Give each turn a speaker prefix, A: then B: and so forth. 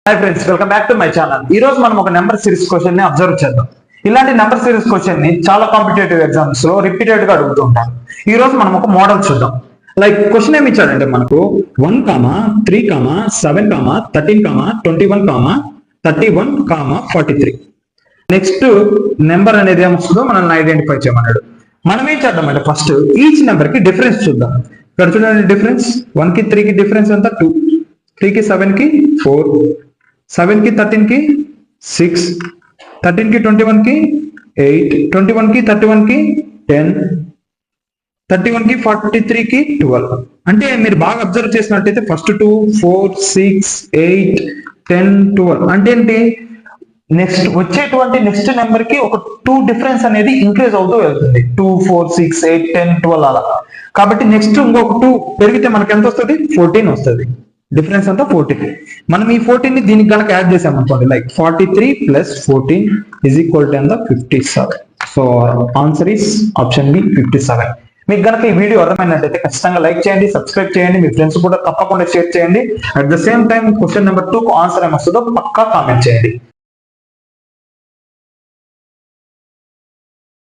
A: Hi friends, welcome back to my channel. ఈ రోజు మనం ఒక నెంబర్ సిరీస్ క్వశ్చన్ ని అబ్జర్వ్ చేద్దాం. ఇలాంటి నెంబర్ సిరీస్ క్వశ్చన్ ని చాలా కాంపిటేటివ్ ఎగ్జామ్స్ లో రిపీటెడ్ గా అడుగుతూ ఉంటారు. ఈ రోజు మనం ఒక మోడల్ చూద్దాం. లైక్ క్వశ్చన్ ఏమి ఇచ్చాడంటే మనకు 1, 3, 7, 13, 21, 31, 43. నెక్స్ట్ నెంబర్ అనేది ఏమొస్తుందో మనల్ని ఐడెంటిఫై చేయమన్నాడు. మనం ఏం చేద్దామంటే ఫస్ట్ ఈచ్ నెంబర్ కి డిఫరెన్స్ చూద్దాం. ఇక్కడ చూడండి, డిఫరెన్స్ 1 కి 3 కి డిఫరెన్స్ ఎంత 2, 3 కి 7 కి 4, 7 కి 13 కి 6, 13 కి 21 కి 8, 21 కి 31 కి 10, 31 కి 43 కి 12. అంటే మీరు బాగా అబ్జర్వ్ చేసినట్టయితే ఫస్ట్ 2, 4, 6, 8, 10, 12 అంటే ఏంటి, నెక్స్ట్ వచ్చేటువంటి నెక్స్ట్ నెంబర్ కి ఒక 2 డిఫరెన్స్ అనేది ఇంక్రీజ్ అవుతూ వెళ్తుంది. 2, 4, 6, 8, 10, 12 అలా. కాబట్టి నెక్స్ట్ ఇంకొక 2 పెరిగితే మనకి ఎంత వస్తుంది, 14 వస్తుంది. డిఫరెన్స్ అంతా 14. మనం ఈ 14 ని దీనికి కనుక యాడ్ చేసాం అనుకోండి, like 43 plus 14 is equal to ఎంత 57. So answer is option B 57. మీకు కనుక ఈ వీడియో అర్థమైనట్టయితే ఖచ్చితంగా లైక్ చేయండి, సబ్స్క్రైబ్ చేయండి, మీ ఫ్రెండ్స్ కూడా తప్పకుండా షేర్ చేయండి. At the same time question number 2 కు ఆన్సర్ ఏమొస్తుందో పక్కా కామెంట్ చేయండి.